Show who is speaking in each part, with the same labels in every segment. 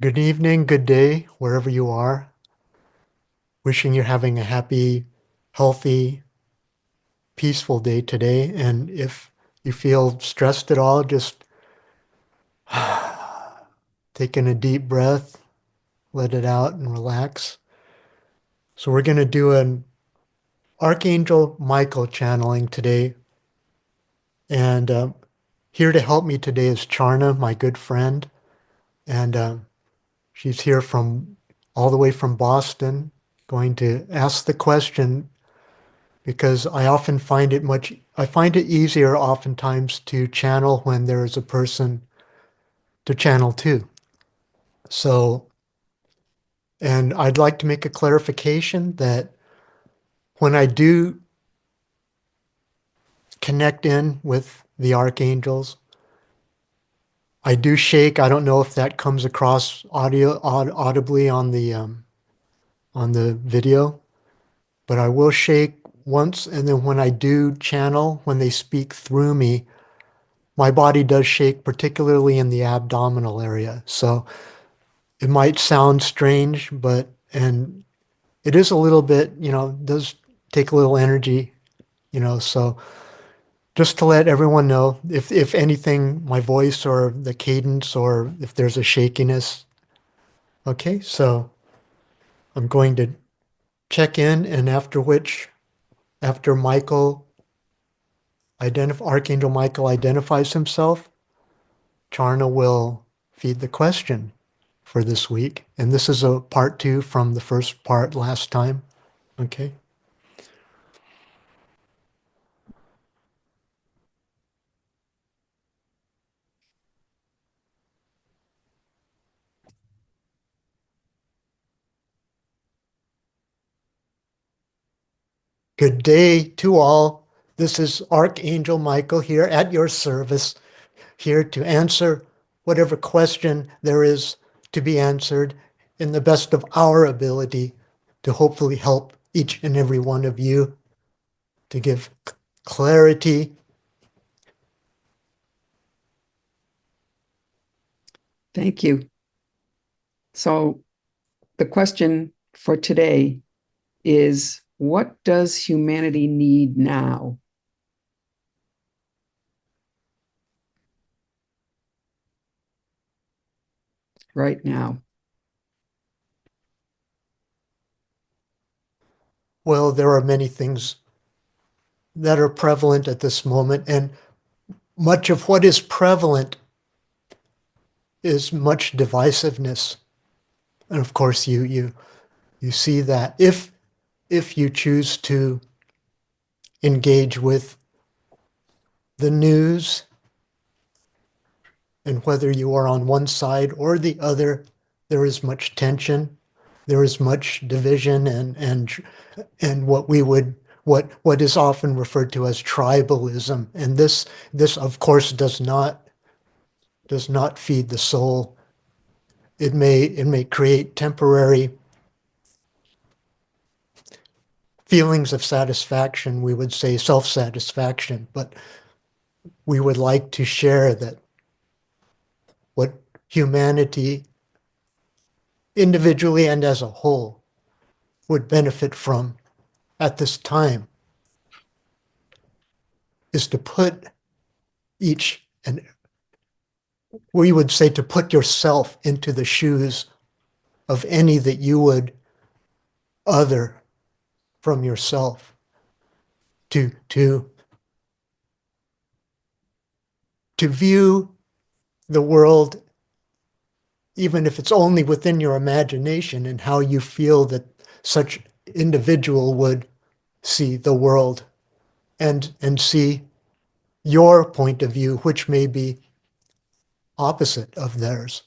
Speaker 1: Good evening, good day, wherever you are. Wishing you're having a happy, healthy, peaceful day today. And if you feel stressed at all, just taking a deep breath, let it out and relax. So we're going to do an Archangel Michael channeling today. And here to help me today is Charna, my good friend. And she's here from all the way from Boston, going to ask the question because I often find I find it easier oftentimes to channel when there is a person to channel to. So, and I'd like to make a clarification that when I do connect in with the archangels, I do shake. I don't know if that comes across audibly on the video, but I will shake once, and then when I do channel, when they speak through me, my body does shake, particularly in the abdominal area. So it might sound strange, and it is a little bit, does take a little energy, so just to let everyone know, if anything, my voice or the cadence or if there's a shakiness. Okay, so I'm going to check in, and after Archangel Michael identifies himself, Charna will feed the question for this week. And this is a part two from the first part last time. Okay. Good day to all. This is Archangel Michael here at your service, here to answer whatever question there is to be answered in the best of our ability to hopefully help each and every one of you to give clarity.
Speaker 2: Thank you. So the question for today is, what does humanity need now? Right now.
Speaker 1: Well, there are many things that are prevalent at this moment, and much of what is prevalent is much divisiveness. And of course, you see that if you choose to engage with the news, and whether you are on one side or the other, there is much tension, there is much division, and what is often referred to as tribalism. And this of course does not feed the soul. It may create temporary feelings of satisfaction, we would say self-satisfaction, but we would like to share that what humanity, individually and as a whole, would benefit from at this time is to put each, and we would say to put yourself into the shoes of any that you would other from yourself, to view the world, even if it's only within your imagination, and how you feel that such individual would see the world, and see your point of view, which may be opposite of theirs.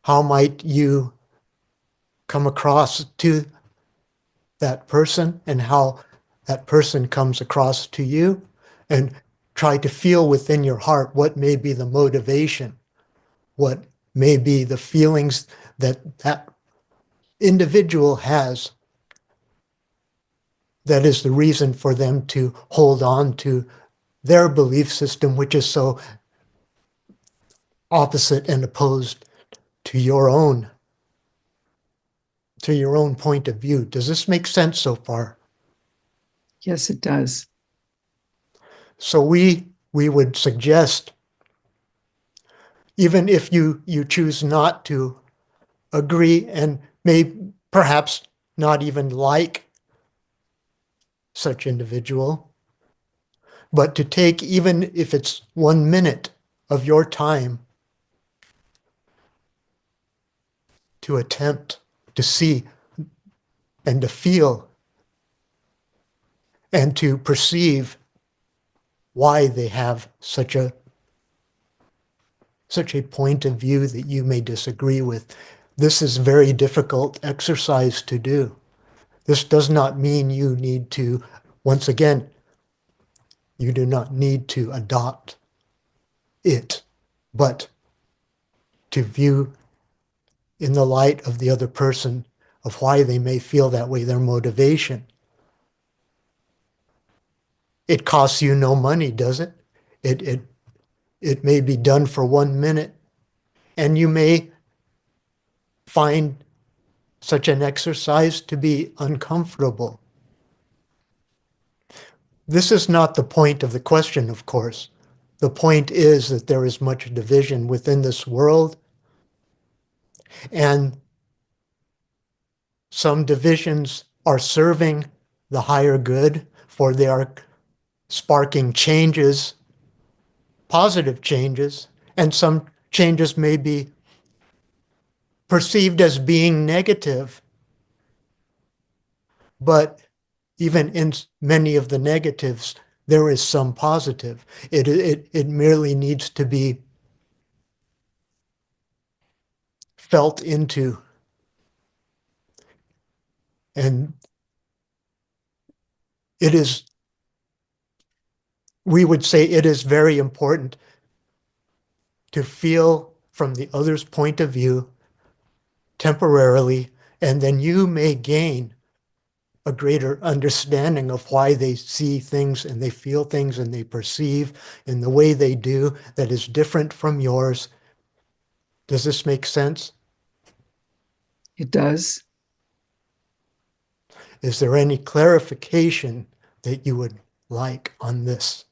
Speaker 1: How might you come across to that person, and how that person comes across to you, and try to feel within your heart what may be the motivation, what may be the feelings that that individual has, that is the reason for them to hold on to their belief system, which is so opposite and opposed to your own to your own point of view. Does this make sense so far?
Speaker 2: Yes, it does.
Speaker 1: So we would suggest, even if you choose not to agree and may perhaps not even like such individual, but to take, even if it's 1 minute of your time, to attempt to see and to feel and to perceive why they have such a point of view that you may disagree with. This is very difficult exercise to do. This does not mean you need to, once again, you do not need to adopt it, but to view in the light of the other person of why they may feel that way, their motivation. It costs you no money, does it? It may be done for 1 minute, and you may find such an exercise to be uncomfortable. This is not the point of the question, of course. The point is that there is much division within this world, and some divisions are serving the higher good, for they are sparking changes, positive changes, and some changes may be perceived as being negative, but even in many of the negatives, there is some positive. It merely needs to be felt into. And it is, we would say it is very important to feel from the other's point of view temporarily, and then you may gain a greater understanding of why they see things and they feel things and they perceive in the way they do that is different from yours. Does this make sense?
Speaker 2: It does.
Speaker 1: Is there any clarification that you would like on this?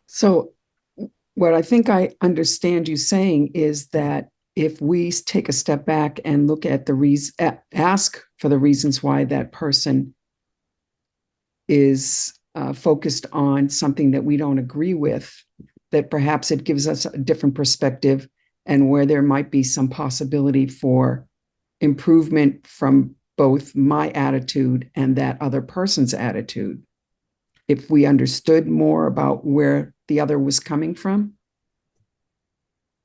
Speaker 2: So, what I think I understand you saying is that if we take a step back and look at the reason, ask for the reasons why that person is focused on something that we don't agree with, that perhaps it gives us a different perspective and where there might be some possibility for improvement from both my attitude and that other person's attitude. If we understood more about where the other was coming from.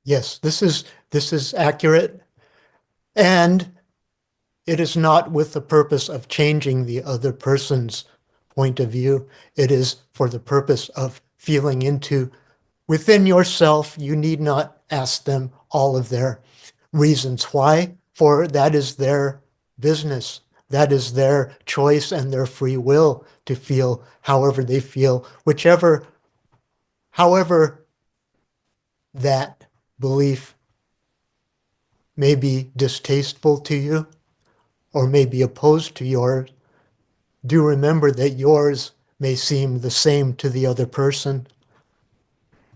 Speaker 1: Yes, this is accurate, and it is not with the purpose of changing the other person's point of view. It is for the purpose of feeling into within yourself. You need not ask them all of their reasons why, for that is their business. That is their choice and their free will to feel however they feel, however that belief may be distasteful to you or may be opposed to yours. Do remember that yours may seem the same to the other person.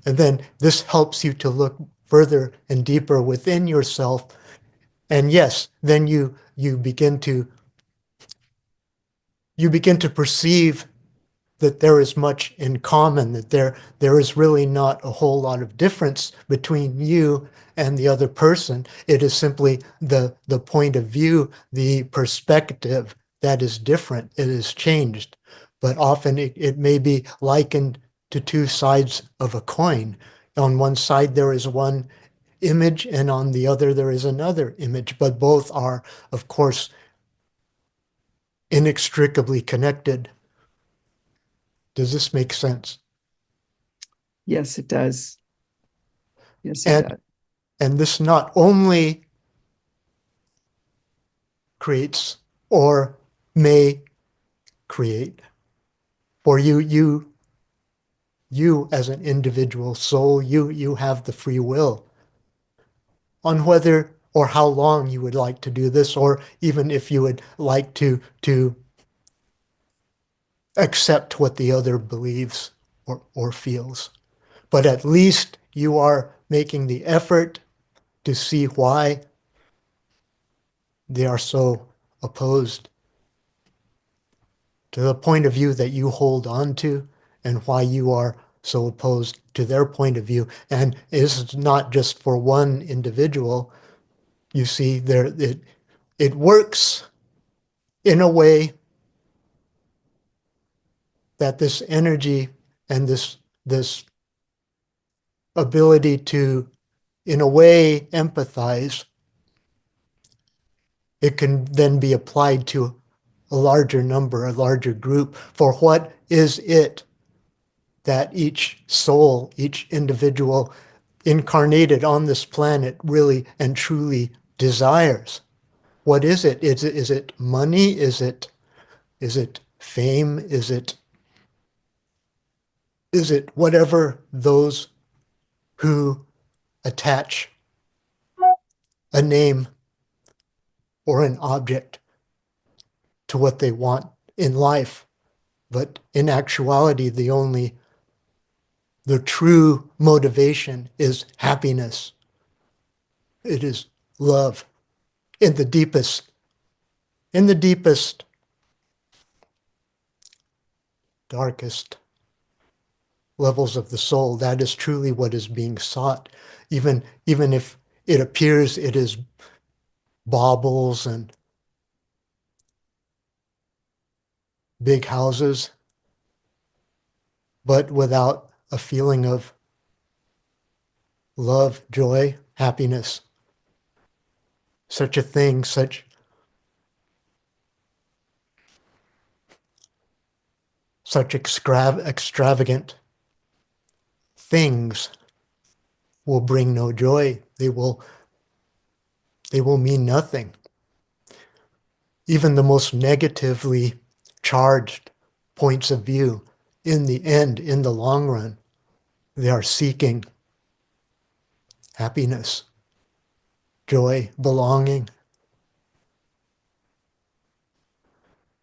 Speaker 1: And then this helps you to look further and deeper within yourself. And yes, then you begin to perceive that there is much in common, that there is really not a whole lot of difference between you and the other person. It is simply the point of view, the perspective that is different. It is changed. But often it may be likened to two sides of a coin. On one side, there is one image, and on the other, there is another image. But both are, of course, inextricably connected. Does this make sense?
Speaker 2: Yes, it does. Yes, it
Speaker 1: And
Speaker 2: does.
Speaker 1: and this not only creates or may create for you You as an individual soul, you have the free will on whether or how long you would like to do this, or even if you would like to accept what the other believes or feels. But at least you are making the effort to see why they are so opposed to the point of view that you hold on to, and why you are so opposed to their point of view. And it's not just for one individual. You see, it works in a way that this energy and this ability to, in a way, empathize, it can then be applied to a larger number, a larger group, for what is it that each soul, each individual incarnated on this planet really and truly desires. What is it? Is it money? Is it fame? Is it whatever those who attach a name or an object to what they want in life? But in actuality, the true motivation is happiness. It is love in the deepest, darkest levels of the soul. That is truly what is being sought. Even if it appears it is baubles and big houses, but without a feeling of love, joy, happiness, such a thing, such extravagant things will bring no joy. They will mean nothing. Even the most negatively charged points of view, in the end, in the long run, they are seeking happiness, joy, belonging.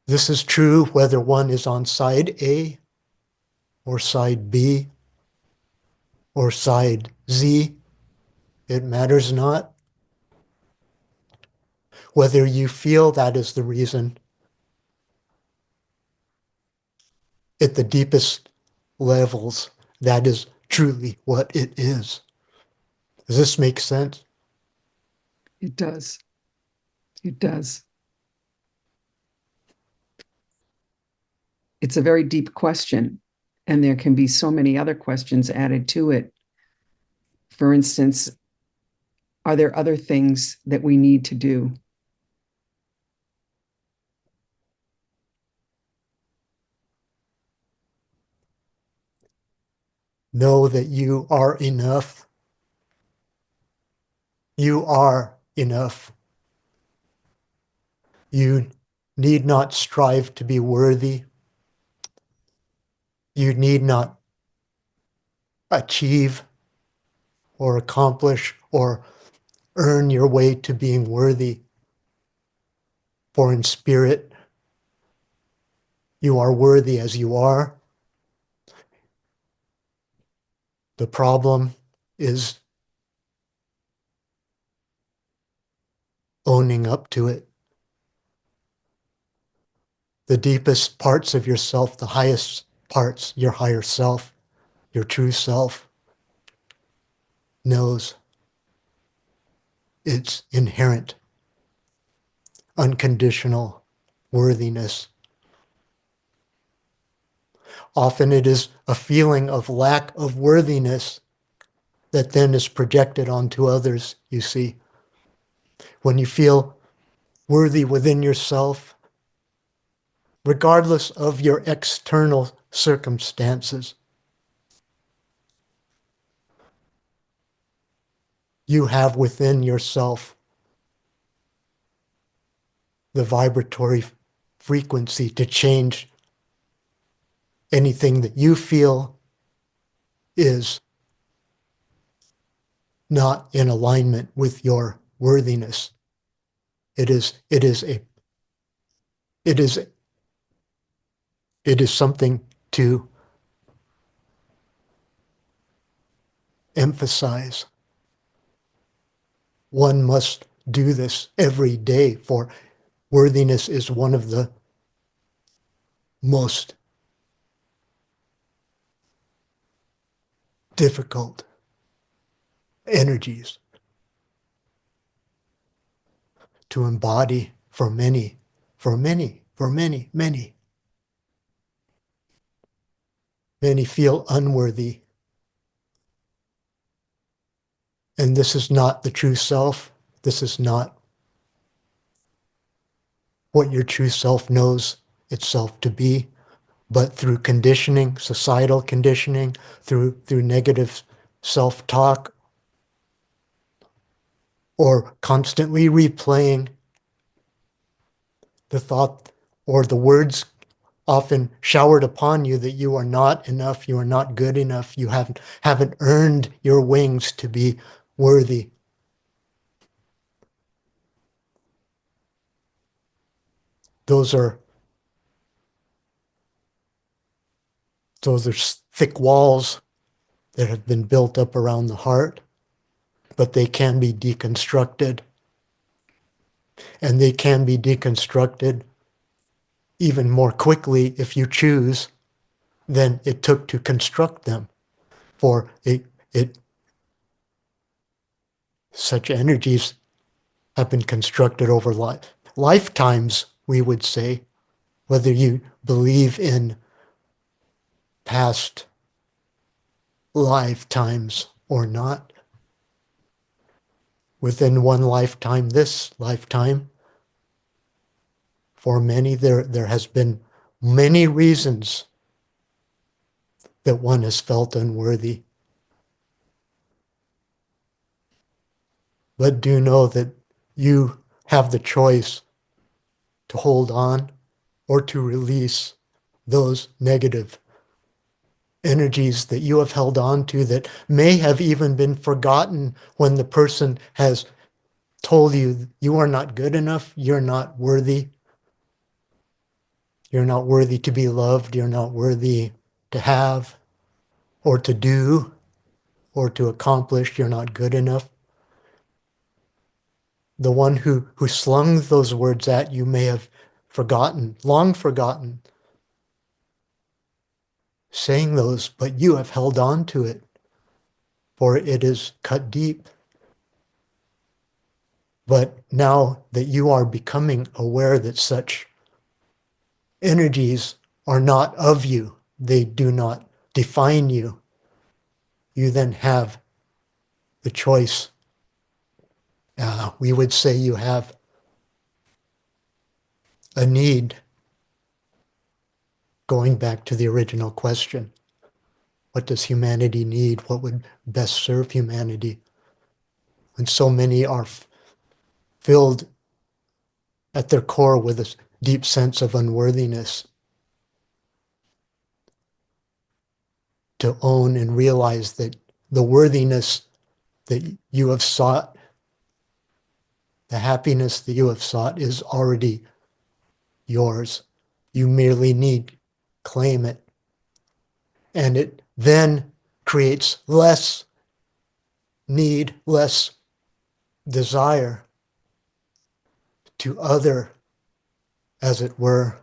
Speaker 1: This is true whether one is on side A or side B or side Z. It matters not. Whether you feel that is the reason, at the deepest levels, that is truly what it is. Does this make sense?
Speaker 2: It does. It does. It's a very deep question, and there can be so many other questions added to it. For instance, are there other things that we need to do?
Speaker 1: Know that you are enough. You are enough. You need not strive to be worthy. You need not achieve or accomplish or earn your way to being worthy. For in spirit, you are worthy as you are. The problem is owning up to it. The deepest parts of yourself, the highest parts, your higher self, your true self, knows its inherent, unconditional worthiness. Often it is a feeling of lack of worthiness that then is projected onto others, you see. When you feel worthy within yourself, regardless of your external circumstances, you have within yourself the vibratory frequency to change anything that you feel is not in alignment with your worthiness. It is it is a it is it is something to emphasize. One must do this every day, for worthiness is one of the most difficult energies to embody for many, for many, for many, many. Many feel unworthy. And this is not the true self. This is not what your true self knows itself to be. But through conditioning, societal conditioning, through negative self-talk, or constantly replaying the thought or the words often showered upon you that you are not enough, you are not good enough, you haven't earned your wings to be worthy. Those are thick walls that have been built up around the heart, but they can be deconstructed. And they can be deconstructed even more quickly if you choose than it took to construct them. For such energies have been constructed over lifetimes, we would say, whether you believe in past lifetimes or not. Within one lifetime, this lifetime, for many, there has been many reasons that one has felt unworthy. But do know that you have the choice to hold on or to release those negative energies that you have held on to that may have even been forgotten when the person has told you you are not good enough, you're not worthy, you're not worthy to be loved, you're not worthy to have or to do or to accomplish, you're not good enough. The one who slung those words at you may have forgotten, long forgotten saying those, but you have held on to it, for it is cut deep. But now that you are becoming aware that such energies are not of you, they do not define you, you then have the choice. We would say you have a need, going back to the original question. What does humanity need? What would best serve humanity? And so many are filled at their core with a deep sense of unworthiness, to own and realize that the worthiness that you have sought, the happiness that you have sought is already yours. You merely need claim it. And it then creates less need, less desire to other, as it were,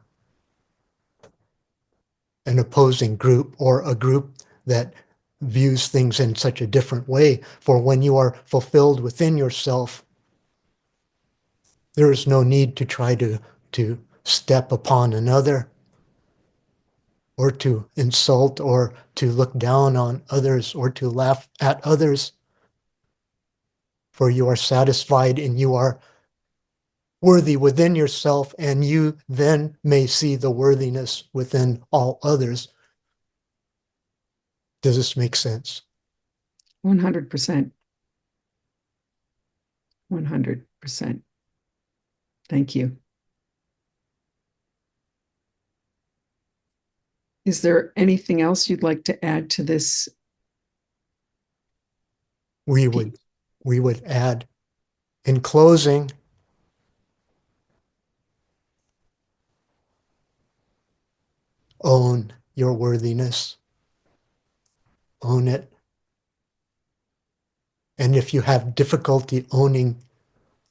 Speaker 1: an opposing group or a group that views things in such a different way. For when you are fulfilled within yourself, there is no need to try to step upon another or to insult or to look down on others or to laugh at others. For you are satisfied and you are worthy within yourself, and you then may see the worthiness within all others. Does this make sense?
Speaker 2: 100%. 100%. Thank you. Is there anything else you'd like to add to this
Speaker 1: we would we would add in closing, own your worthiness, own it. And if you have difficulty owning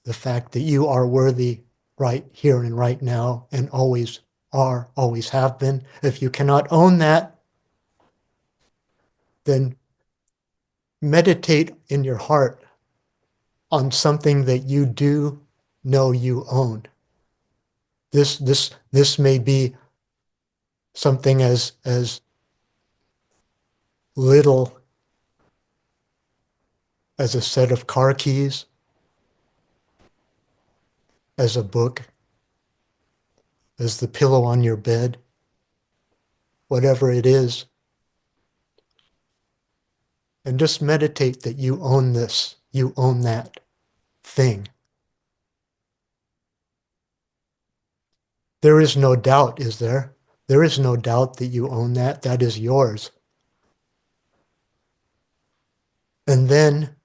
Speaker 1: the fact that you are worthy right here and right now and always are, always have been, if you cannot own that, then meditate in your heart on something that you do know you own. This may be something as little as a set of car keys, as a book, as the pillow on your bed, whatever it is. And just meditate that you own this, you own that thing. There is no doubt, is there? There is no doubt that you own that. That is yours. And then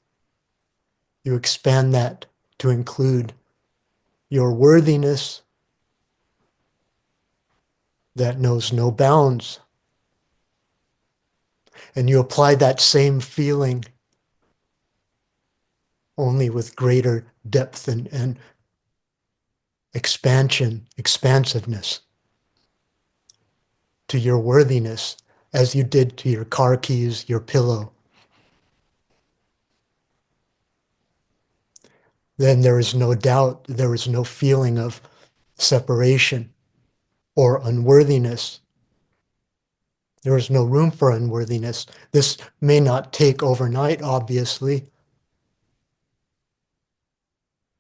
Speaker 1: you expand that to include your worthiness that knows no bounds. And you apply that same feeling only with greater depth and expansion, expansiveness to your worthiness as you did to your car keys, your pillow. Then there is no doubt, there is no feeling of separation or unworthiness. There is no room for unworthiness. This may not take overnight, obviously.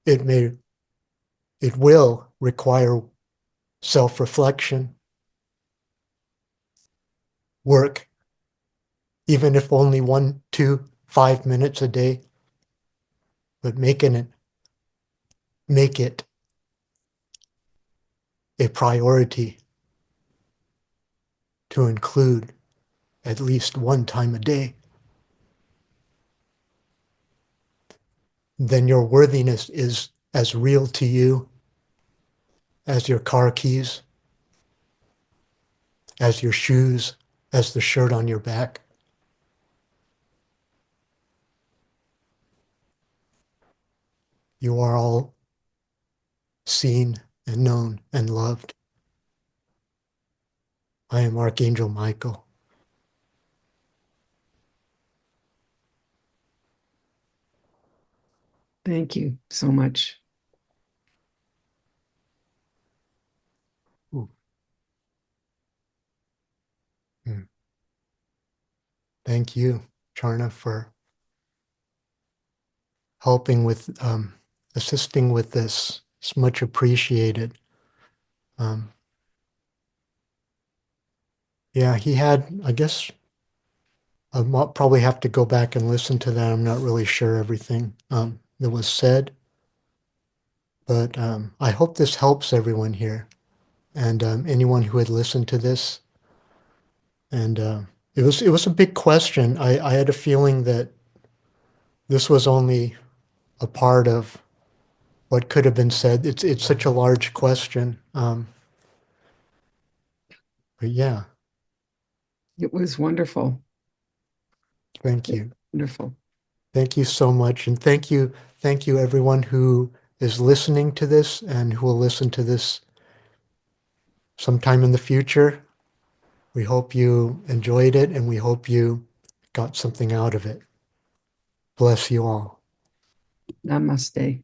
Speaker 1: It will require self-reflection, work, even if only 1, 2, 5 minutes a day, but make it a priority to include at least one time a day. Then your worthiness is as real to you as your car keys, as your shoes, as the shirt on your back. You are all seen and known and loved. I am Archangel Michael.
Speaker 2: Thank you so much.
Speaker 1: Ooh. Mm. Thank you, Charna, for helping with, assisting with this. It's much appreciated. Yeah, he had, I guess, I'll probably have to go back and listen to that. I'm not really sure everything that was said, but I hope this helps everyone here and anyone who had listened to this. And it was a big question. I had a feeling that this was only a part of what could have been said. It's such a large question. But yeah,
Speaker 2: It was wonderful.
Speaker 1: thank you.
Speaker 2: Wonderful.
Speaker 1: Thank you so much. And thank you everyone who is listening to this and who will listen to this sometime in the future. We hope you enjoyed it and we hope you got something out of it. Bless you all.
Speaker 2: Namaste.